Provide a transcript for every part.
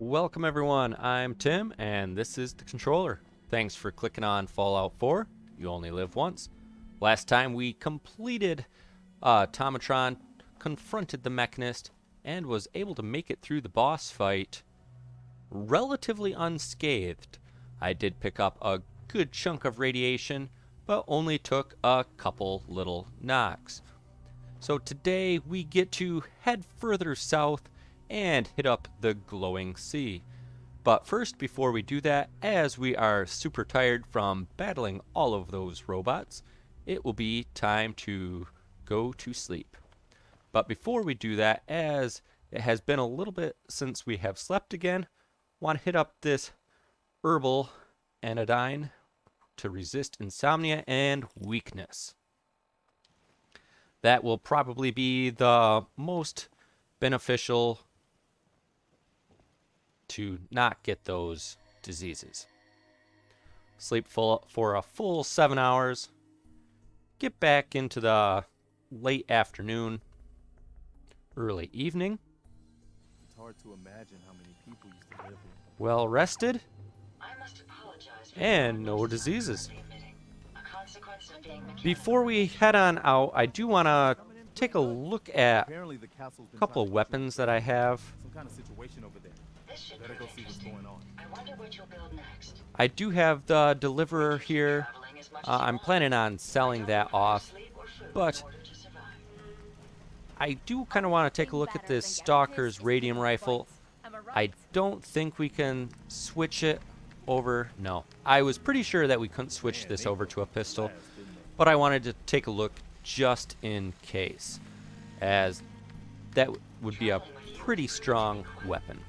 Welcome everyone, I'm Tim and this is the controller. Thanks for clicking on Fallout 4, You Only Live Once. Last time we completed Tomatron, confronted the Mechanist, and was able to make it through the boss fight relatively unscathed. I did pick up a good chunk of radiation, but only took a couple little knocks. So today we get to head further south and hit up the glowing sea. But first, before we do that, as we are super tired from battling all of those robots, it will be time to go to sleep. But before we do that, as it has been a little bit since we have slept again, want to hit up this herbal anodyne to resist insomnia and weakness. That will probably be the most beneficial to not get those diseases. Sleep for a full 7 hours. Get back into the late afternoon, early evening. It's hard to imagine how many people used to live here. Well rested, and no diseases. Before we head on out, I do want to take a look at a couple of weapons that I have. Some kind of situation over there. Better go see what's going on. I do have the deliverer here. I'm planning on selling that off, but I do kind of want to take a look at this Stalker's radium rifle. I don't think we can switch it over. No, I was pretty sure that we couldn't switch this over to a pistol, but I wanted to take a look just in case, as that would be a pretty strong weapon.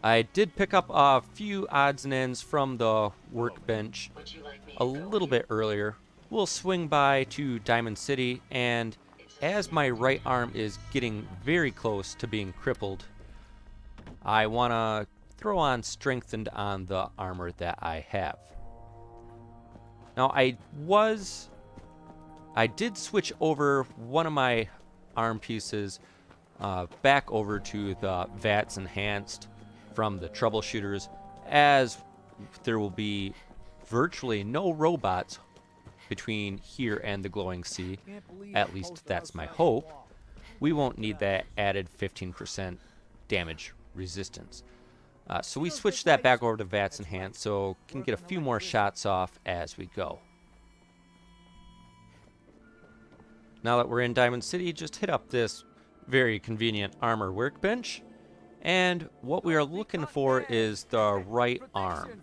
I did pick up a few odds and ends from the workbench a little bit earlier. We'll swing by to Diamond City, and as my right arm is getting very close to being crippled, I want to throw on Strengthened on the armor that I have. Now, I did switch over one of my arm pieces back over to the VATS Enhanced from the troubleshooters, as there will be virtually no robots between here and the glowing sea. At least that's my hope. We won't need that added 15% damage resistance. So we switched that back over to VATS Enhanced, so can get a few more shots off as we go. Now that we're in Diamond City, just hit up this very convenient armor workbench. And what we are looking for is the right arm.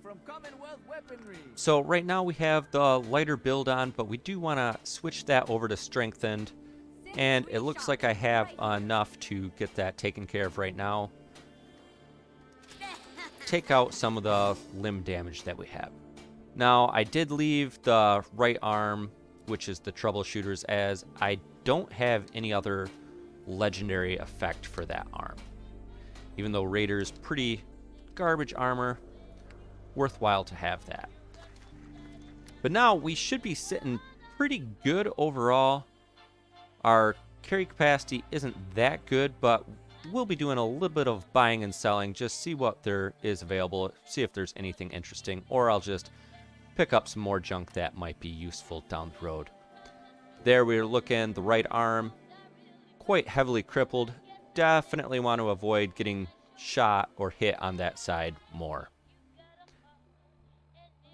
So right now we have the lighter build on, but we do want to switch that over to Strengthened. And it looks like I have enough to get that taken care of right now. Take out some of the limb damage that we have. Now, I did leave the right arm, which is the troubleshooters, as I don't have any other legendary effect for that arm. Even though Raider's pretty garbage armor, worthwhile to have that. But now we should be sitting pretty good overall. Our carry capacity isn't that good, but we'll be doing a little bit of buying and selling, just see what there is available, see if there's anything interesting, or I'll just pick up some more junk that might be useful down the road. There we're looking, the right arm, quite heavily crippled. Definitely want to avoid getting shot or hit on that side more.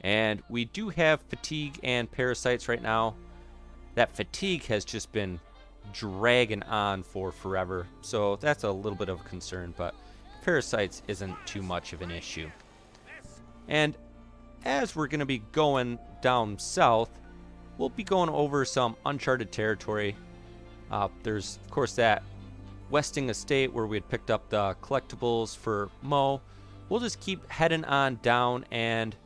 And we do have fatigue and parasites right now. That fatigue has just been dragging on for forever, so that's a little bit of a concern, but parasites isn't too much of an issue. And as we're going to be going down south, we'll be going over some uncharted territory. There's, of course, that Westing Estate where we had picked up the collectibles for Mo. We'll just keep heading on down, and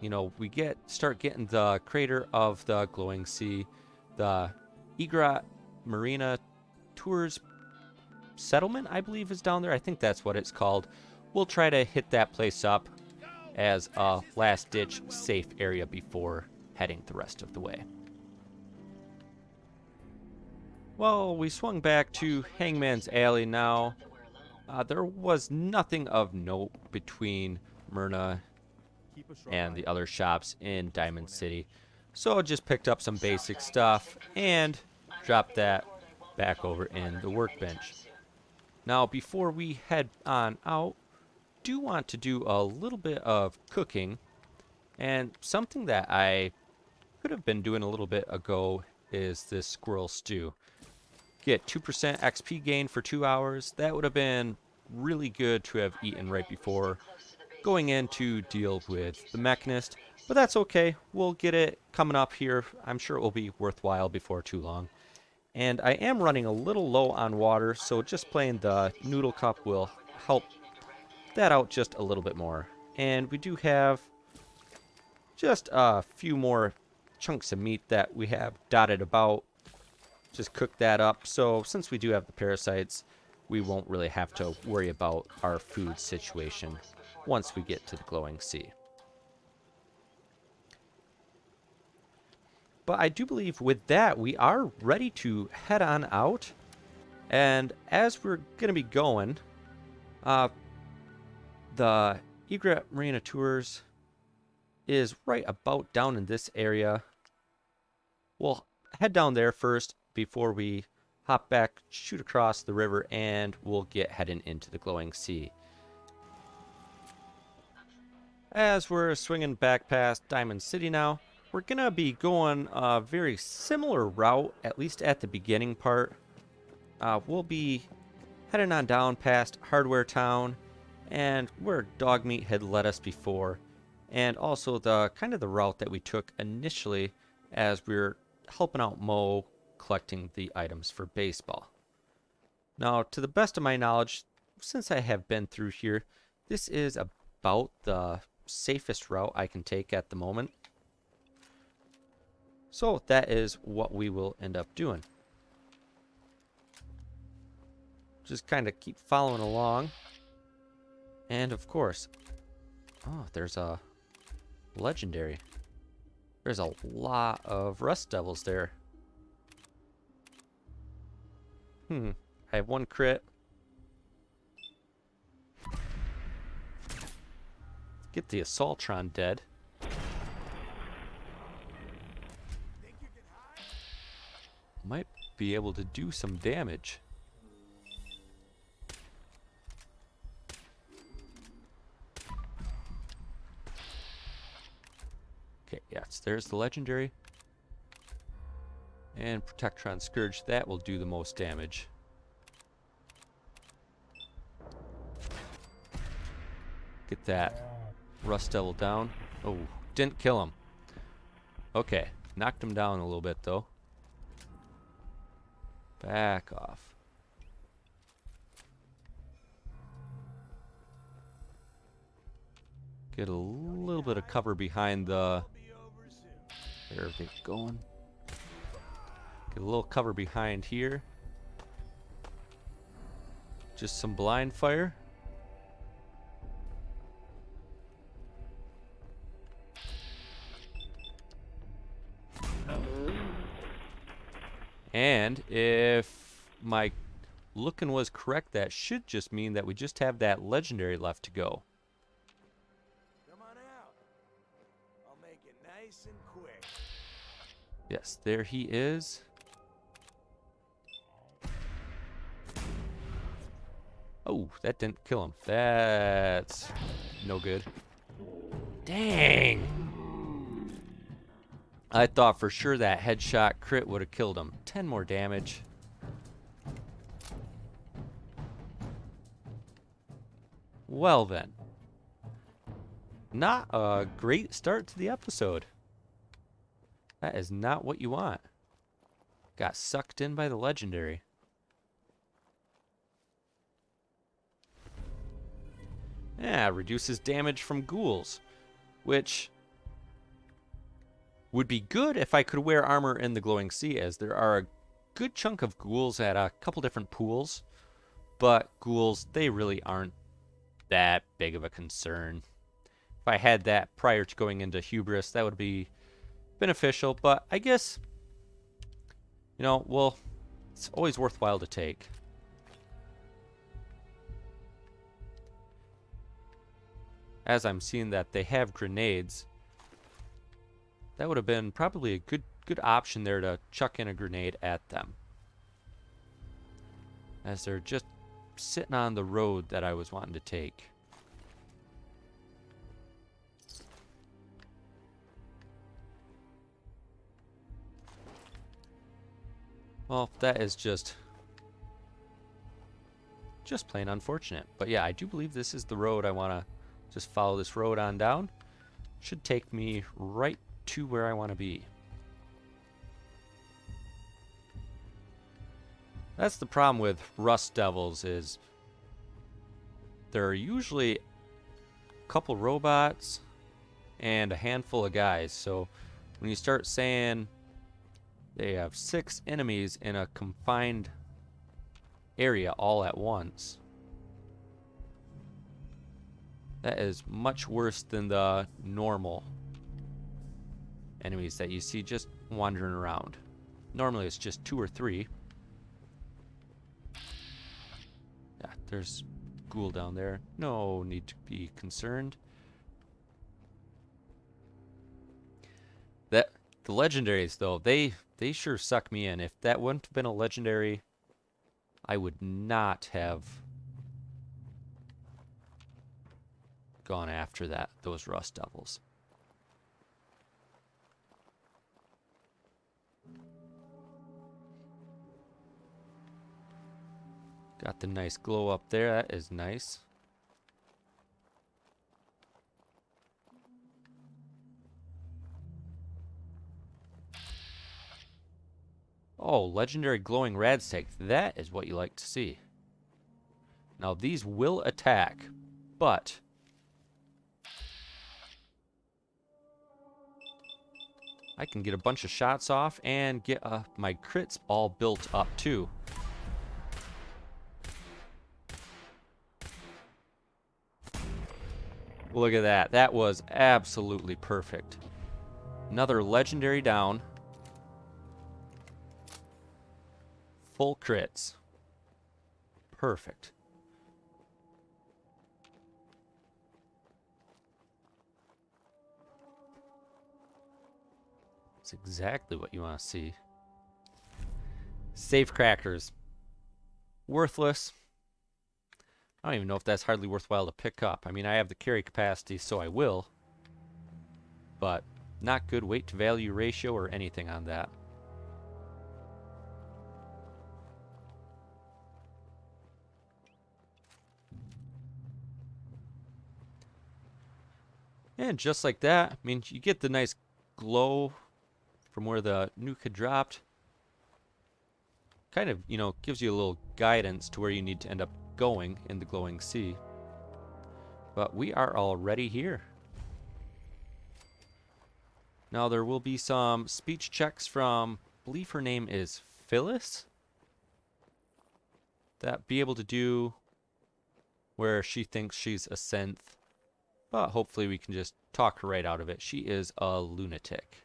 we start getting the crater of the glowing sea, the Egrat Marina Tours Settlement, I believe, is down there. I think that's what it's called. We'll try to hit that place up as a last-ditch safe area before heading the rest of the way. Well, we swung back to Hangman's Alley now. There was nothing of note between Myrna Keep a sharp and eye the out. other shops in Diamond City. So I just picked up some basic stuff and dropped that back over in the workbench. Now, before we head on out, do want to do a little bit of cooking, and something that I could have been doing a little bit ago is this squirrel stew. Get 2% XP gain for 2 hours. That would have been really good to have eaten right before going in to deal with the Mechanist, but that's okay. We'll get it coming up here. I'm sure it will be worthwhile before too long. And I am running a little low on water, so just playing the noodle cup will help that out just a little bit more. And we do have just a few more chunks of meat that we have dotted about. Just cook that up. So since we do have the parasites, we won't really have to worry about our food situation once we get to the glowing sea. But I do believe with that, we are ready to head on out. And as we're going to be going, the Egret Marina Tours is right about down in this area. We'll head down there first before we hop back, shoot across the river, and we'll get heading into the glowing sea. As we're swinging back past Diamond City now, we're going to be going a very similar route, at least at the beginning part. We'll be heading on down past Hardware Town and where Dogmeat had led us before, and also the kind of the route that we took initially as we were helping out Mo collecting the items for baseball. Now, to the best of my knowledge, since I have been through here, this is about the safest route I can take at the moment. So that is what we will end up doing. Just kind of keep following along. And of course, oh, there's a legendary. There's a lot of rust devils there. I have one crit. Get the Assaultron dead. Might be able to do some damage. Okay, yes, there's the legendary. And Protectron Scourge, that will do the most damage. Get that Rust Devil down. Oh, didn't kill him. Okay, knocked him down a little bit though. Back off. Get a little bit of cover behind the... Where are they going? Get a little cover behind here. Just some blind fire. And if my looking was correct, that should just mean that we just have that legendary left to go. Come on out. I'll make it nice and quick. Yes, there he is. Oh, that didn't kill him. That's no good. Dang! I thought for sure that headshot crit would have killed him. 10 more damage. Well then. Not a great start to the episode. That is not what you want. Got sucked in by the legendary. Yeah, reduces damage from ghouls, which would be good if I could wear armor in the glowing sea, as there are a good chunk of ghouls at a couple different pools, but ghouls, they really aren't that big of a concern. If I had that prior to going into Hubris, that would be beneficial, but I guess, you know, we'll It's always worthwhile to take. As I'm seeing that they have grenades, that would have been probably a good option there to chuck in a grenade at them, as they're just sitting on the road that I was wanting to take. Well, that is just plain unfortunate. But yeah, I do believe this is the road. I want to just follow this road on down. Should take me right to where I want to be. That's the problem with Rust Devils, is there are usually a couple robots and a handful of guys. So when you start saying they have 6 enemies in a confined area all at once, that is much worse than the normal enemies that you see just wandering around. Normally it's just 2 or 3. Yeah, there's ghoul down there. No need to be concerned. The legendaries, though, they sure suck me in. If that wouldn't have been a legendary, I would not have gone after those Rust Devils. Got the nice glow up there. That is nice. Oh, legendary glowing radstag. That is what you like to see. Now, these will attack, but I can get a bunch of shots off and get my crits all built up too. Look at that. That was absolutely perfect. Another legendary down. Full crits. Perfect. That's exactly what you want to see. Safe crackers. Worthless. I don't even know if that's hardly worthwhile to pick up. I mean, I have the carry capacity, so I will. But not good weight to value ratio or anything on that. And just like that, I mean, you get the nice glow from where the nuke had dropped. Kind of, you know, gives you a little guidance to where you need to end up going in the glowing sea. But we are already here. Now there will be some speech checks from, I believe her name is Phyllis, that be able to do where she thinks she's a synth. But hopefully we can just talk her right out of it. She is a lunatic.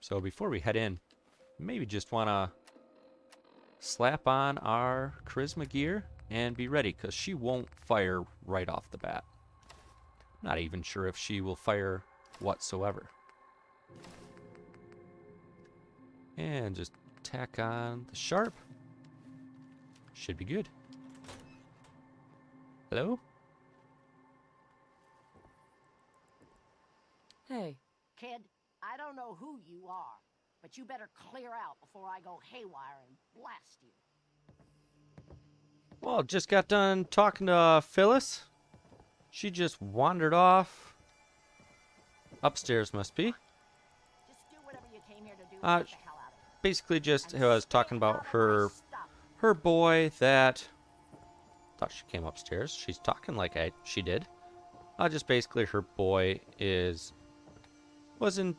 So before we head in, maybe just want to slap on our charisma gear and be ready, because she won't fire right off the bat. Not even sure if she will fire whatsoever. And just tack on the sharp. Should be good. Hello? Hey. Kid, I don't know who you are, but you better clear out before I go haywire and blast you. Well, just got done talking to Phyllis. She just wandered off. Upstairs must be. Just do whatever you came here to do and get the hell out of here. Basically just And was stay talking about out of my her stuff. boy that thought she came upstairs. She's talking like she did. Just basically her boy wasn't.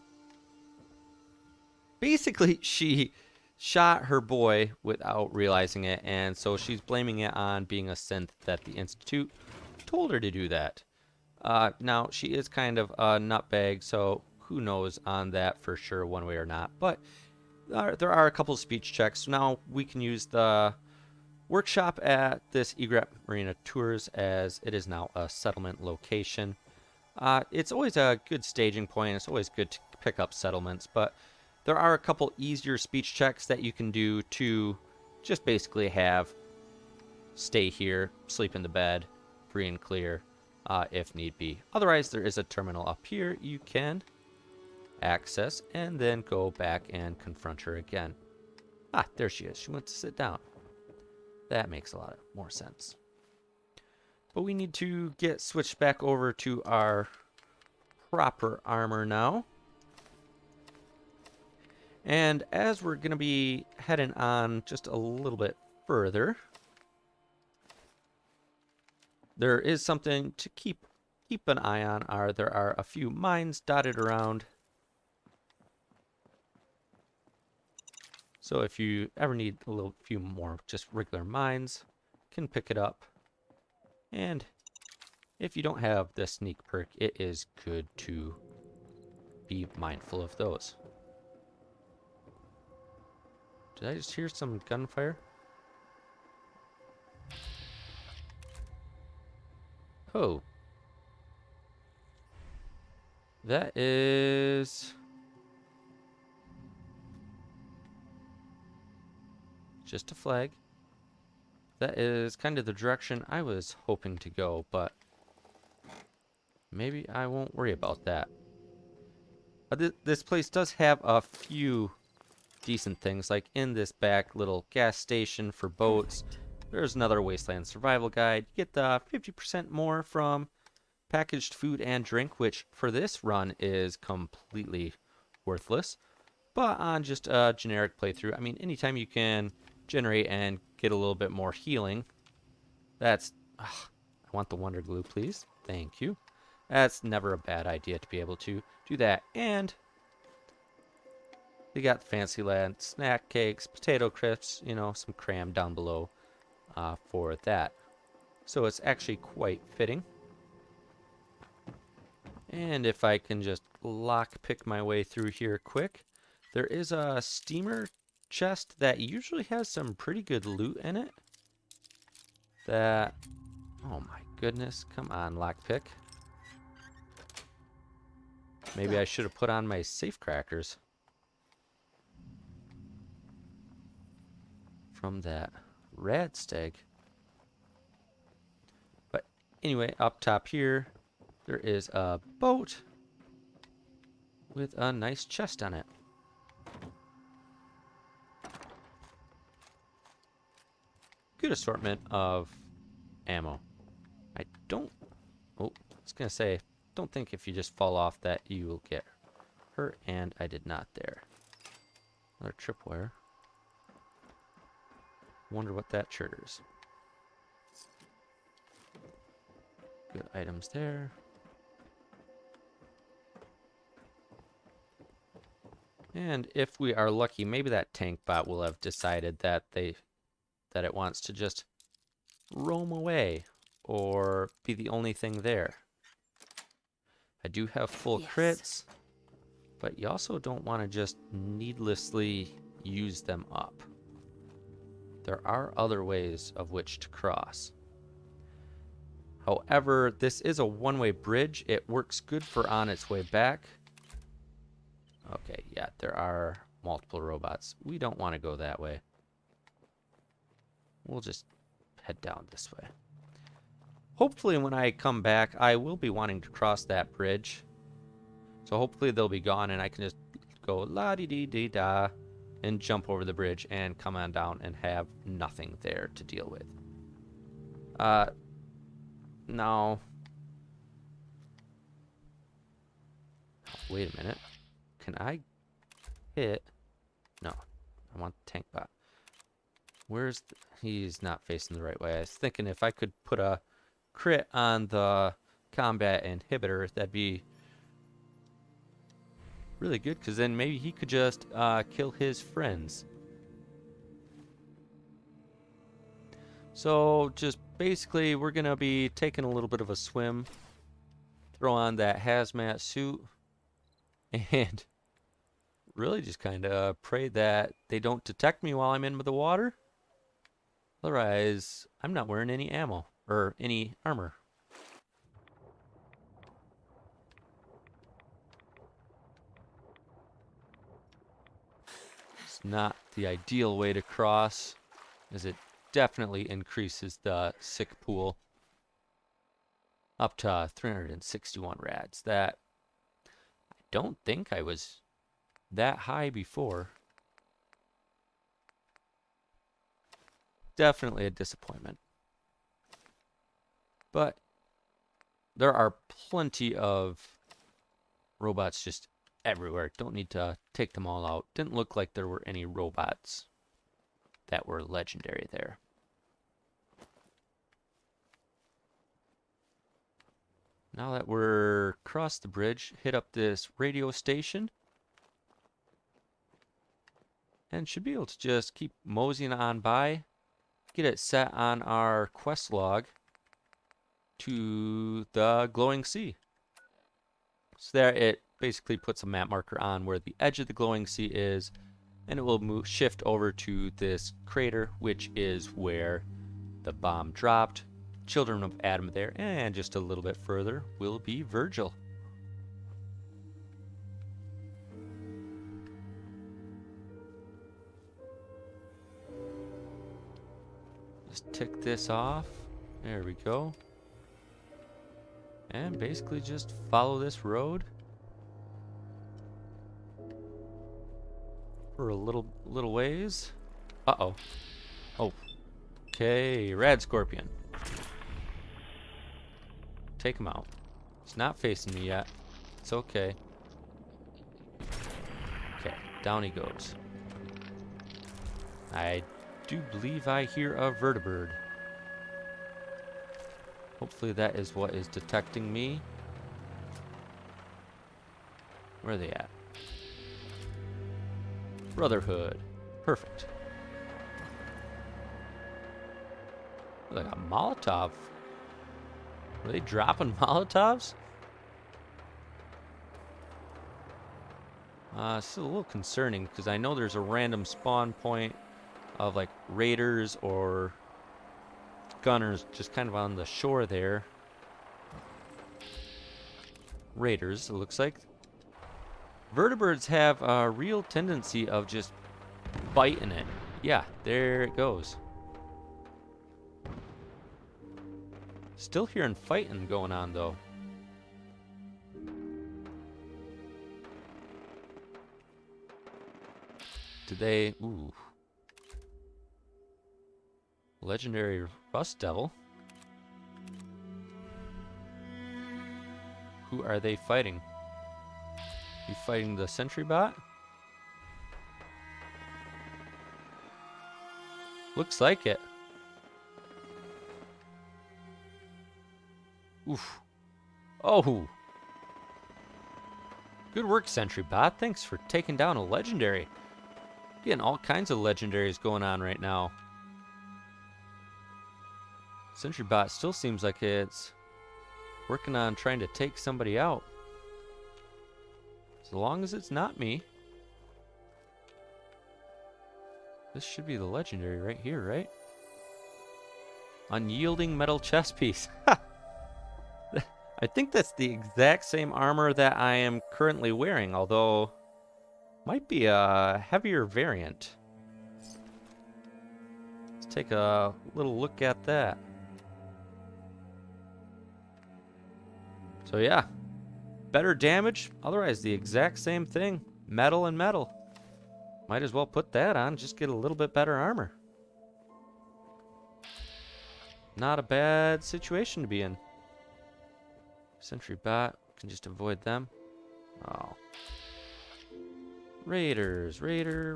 Basically, she shot her boy without realizing it, and so she's blaming it on being a synth that the Institute told her to do that. Now, she is kind of a nutbag, so who knows on that for sure, one way or not. But there are a couple of speech checks. So now we can use the workshop at this Egret Marina Tours, as it is now a settlement location. It's always a good staging point. It's always good to pick up settlements, but there are a couple easier speech checks that you can do to just basically have stay here, sleep in the bed, free and clear, if need be. Otherwise, there is a terminal up here you can access and then go back and confront her again. Ah, there she is. She wants to sit down. That makes a lot more sense. But we need to get switched back over to our proper armor now. And as we're going to be heading on just a little bit further, there is something to keep an eye on. There are a few mines dotted around. So if you ever need a few more just regular mines, you can pick it up. And if you don't have the sneak perk, it is good to be mindful of those. Did I just hear some gunfire? Oh. That is... just a flag. That is kind of the direction I was hoping to go, but maybe I won't worry about that. This place does have a few decent things, like in this back little gas station for boats. There's another Wasteland Survival Guide. You get the 50% more from packaged food and drink, which for this run is completely worthless. But on just a generic playthrough, I mean, anytime you can generate and get a little bit more healing, that's... I want the Wonder Glue, please. Thank you. That's never a bad idea to be able to do that. And they got Fantasyland snack cakes, potato crisps, you know, some cram down below for that. So it's actually quite fitting. And if I can just lock-pick my way through here quick, there is a steamer chest that usually has some pretty good loot in it. That... oh my goodness, come on, lockpick. Maybe I should have put on my safe crackers from that rad stag. But anyway, up top here, there is a boat with a nice chest on it. Good assortment of ammo. I don't... oh, I was going to say, don't think if you just fall off that you will get hurt, and I did not there. Another tripwire. Wonder what that triggers. Good items there. And if we are lucky, maybe that tank bot will have decided that it wants to just roam away or be the only thing there. I do have full crits, but you also don't want to just needlessly use them up. There are other ways of which to cross. However, this is a one-way bridge. It works good for on its way back. Okay, yeah, there are multiple robots. We don't want to go that way. We'll just head down this way. Hopefully when I come back, I will be wanting to cross that bridge. So hopefully they'll be gone and I can just go la-dee-dee-dee-da and jump over the bridge and come on down and have nothing there to deal with. Now... wait a minute. Can I hit... no. I want the tank bot. Where's... he's not facing the right way. I was thinking if I could put a crit on the combat inhibitor, that'd be really good, because then maybe he could just kill his friends. So just basically we're gonna be taking a little bit of a swim, throw on that hazmat suit, and really just kind of pray that they don't detect me while I'm in the water. Otherwise, I'm not wearing any ammo or any armor. It's not the ideal way to cross, as it definitely increases the sick pool up to 361 rads. That I don't think I was that high before. Definitely a disappointment. But there are plenty of robots just everywhere. Don't need to take them all out. Didn't look like there were any robots that were legendary there. Now that we're across the bridge, hit up this radio station. And should be able to just keep moseying on by. Get it set on our quest log to the glowing sea. So there it basically puts a map marker on where the edge of the glowing sea is, and it will shift over to this crater, which is where the bomb dropped. Children of Adam there, and just a little bit further will be Virgil. Just tick this off. There we go. And basically just follow this road for a little ways. Uh-oh. Oh. Okay, Rad Scorpion. Take him out. He's not facing me yet. It's okay. Okay, down he goes. I do believe I hear a vertibird. Hopefully that is what is detecting me. Where are they at? Brotherhood. Perfect. Like a Molotov. Are they dropping Molotovs? It's a little concerning because I know there's a random spawn point of like raiders or gunners just kind of on the shore there. Raiders, it looks like. Vertibirds have a real tendency of just biting it. Yeah, there it goes. Still hearing fighting going on though. Did they... Ooh. Legendary Rust Devil. Who are they fighting? You fighting the sentry bot? Looks like it. Oof. Oh. Good work, sentry bot. Thanks for taking down a legendary. Getting all kinds of legendaries going on right now. Sentry bot still seems like it's working on trying to take somebody out. As long as it's not me. This should be the legendary right here, right? Unyielding metal chest piece. I think that's the exact same armor that I am currently wearing, although might be a heavier variant. Let's take a little look at that. So yeah, better damage, otherwise the exact same thing. Metal and metal. Might as well put that on, just get a little bit better armor. Not a bad situation to be in. Sentry bot, can just avoid them. Oh. Raiders, raider.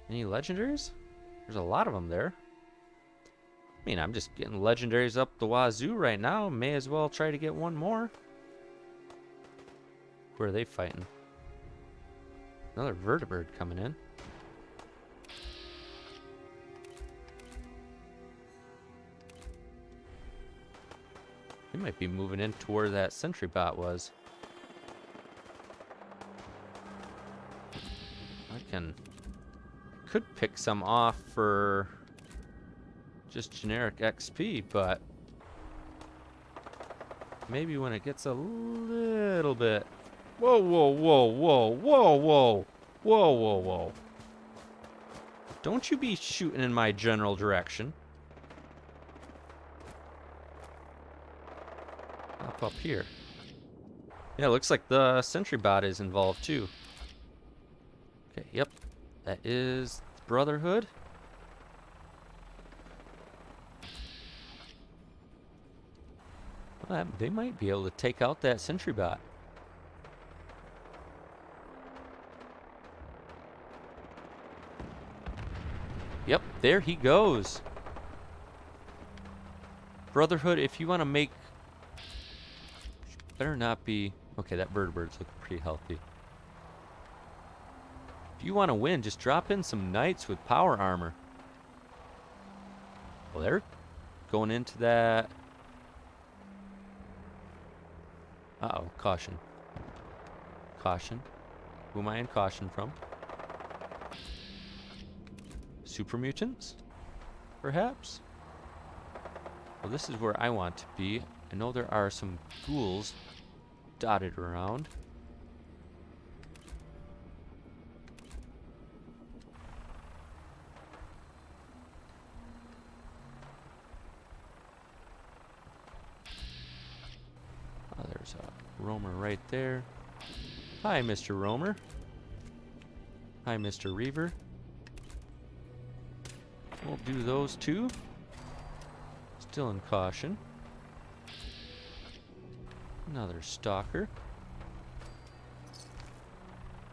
Any legendaries? There's a lot of them there. I mean, I'm just getting legendaries up the wazoo right now. May as well try to get one more. Who are they fighting? Another vertibird coming in. He might be moving in to where that sentry bot was. could pick some off for just generic XP, but maybe when it gets a little bit... Whoa, whoa, whoa, whoa, whoa, whoa, whoa, whoa, whoa. Don't you be shooting in my general direction. Up here. Yeah, it looks like the sentry bot is involved too. Okay, yep. That is Brotherhood. Well, they might be able to take out that sentry bot. Yep, there he goes. Brotherhood, if you want to make... Better not be... Okay, that bird's looking pretty healthy. If you want to win, just drop in some knights with power armor. Well, they're going into that... Uh-oh, caution. Caution. Who am I in caution from? Super mutants? Perhaps? Well, this is where I want to be. I know there are some ghouls dotted around. Oh, there's a roamer right there. Hi, Mr. Roamer. Hi, Mr. Reaver. We'll do those two. Still in caution. Another stalker.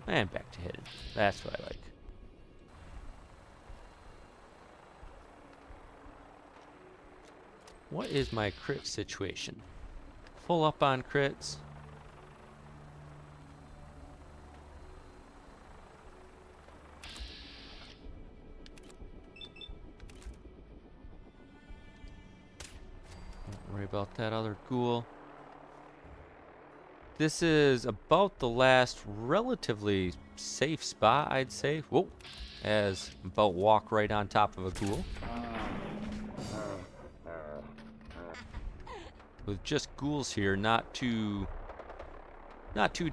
And back to hidden. That's what I like. What is my crit situation? Full up on crits. Don't worry about that other ghoul. This is about the last relatively safe spot, I'd say. Whoa. As I'm about walk right on top of a ghoul. With just ghouls here, not too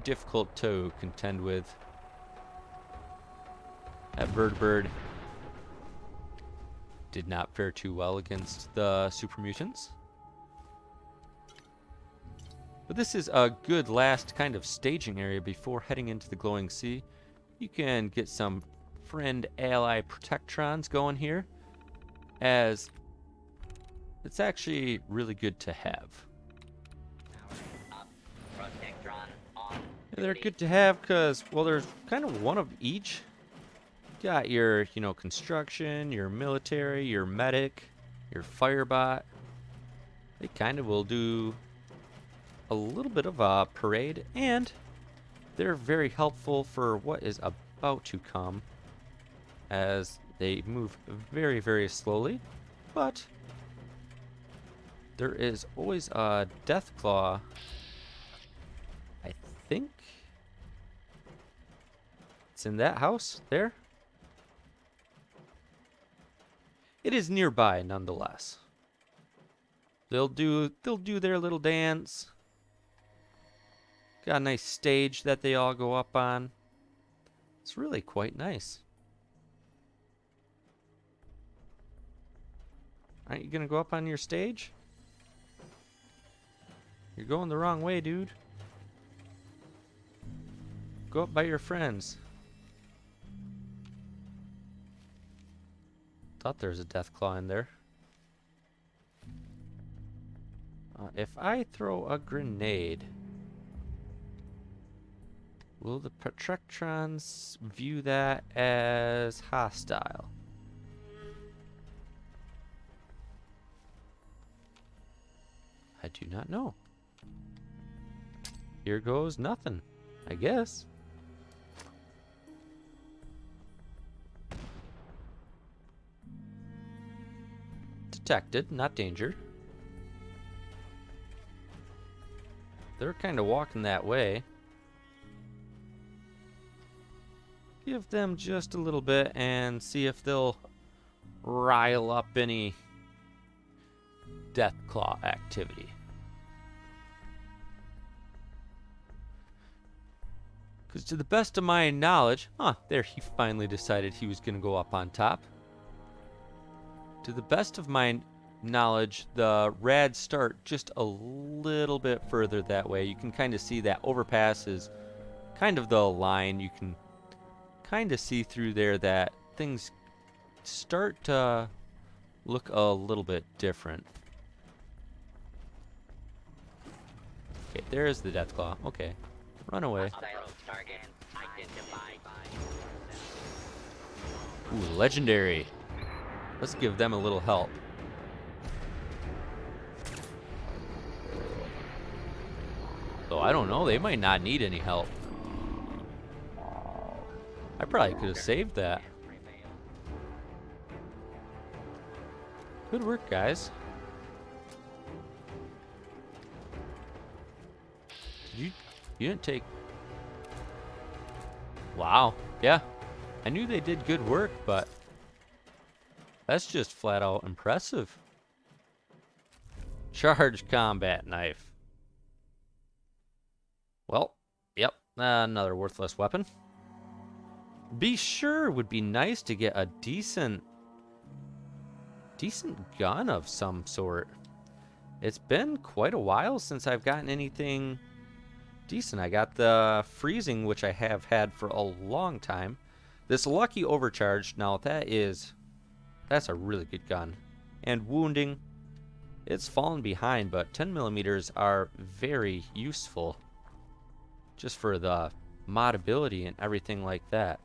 difficult to contend with. That bird did not fare too well against the super mutants. But this is a good last kind of staging area before heading into the glowing sea. You can get some friend ally protectrons going here, as it's actually really good to have. Yeah, they're good to have because, well, there's kind of one of each. Got your, construction, your military, your medic, your firebot. They kind of will do a little bit of a parade, and they're very helpful for what is about to come, as they move very, very slowly, but there is always a death claw. I think it's in that house there. It is nearby nonetheless. They'll do their little dance. Got a nice stage that they all go up on. It's really quite nice. Aren't you gonna go up on your stage? You're going the wrong way, dude. Go up by your friends. Thought there was a death claw in there. If I throw a grenade, will the protectrons view that as hostile? I do not know. Here goes nothing, I guess. Detected, not danger. They're kind of walking that way. give them just a little bit and see if they'll rile up any Deathclaw activity. Because to the best of my knowledge, there he finally decided he was going to go up on top. To the best of my knowledge, the rads start just a little bit further that way. You can kind of see that overpass is kind of the line. You can kind of see through there that things start to look a little bit different. Okay, there's the Deathclaw. Okay, run away. Ooh, legendary. Let's give them a little help. So I don't know, they might not need any help. I probably could have saved that. Good work, guys. You didn't take... Wow. Yeah. I knew they did good work, but that's just flat out impressive. Charge combat knife. Well, yep, another worthless weapon. Be sure would be nice to get a decent gun of some sort. It's been quite a while since I've gotten anything decent. I got the freezing, which I have had for a long time. This lucky overcharge, now that's a really good gun. And wounding, it's fallen behind, but 10 millimeters are very useful just for the modability and everything like that.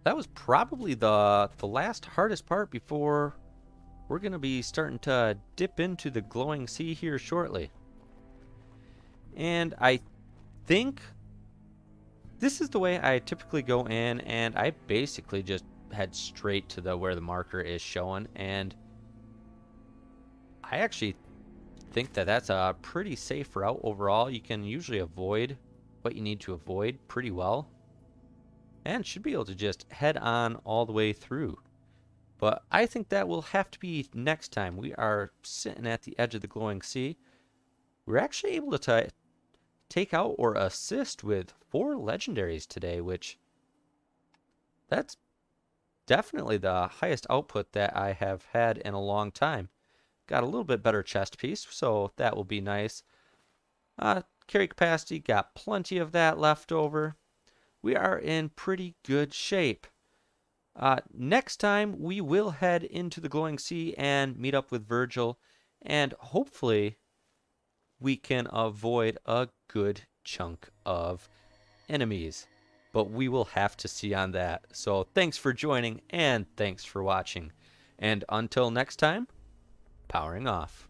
That was probably the last hardest part before we're going to be starting to dip into the glowing sea here shortly. And I think this is the way I typically go in, and I basically just head straight to where the marker is showing, and I actually think that that's a pretty safe route overall. You can usually avoid what you need to avoid pretty well, and should be able to just head on all the way through. But I think that will have to be next time. We are sitting at the edge of the glowing sea. We're actually able to take out or assist with 4 legendaries today, which that's definitely the highest output that I have had in a long time. Got a little bit better chest piece, so that will be nice. Carry capacity, got plenty of that left over. We are in pretty good shape. Next time, we will head into the glowing sea and meet up with Virgil, and hopefully we can avoid a good chunk of enemies. But we will have to see on that. So thanks for joining, and thanks for watching. And until next time, powering off.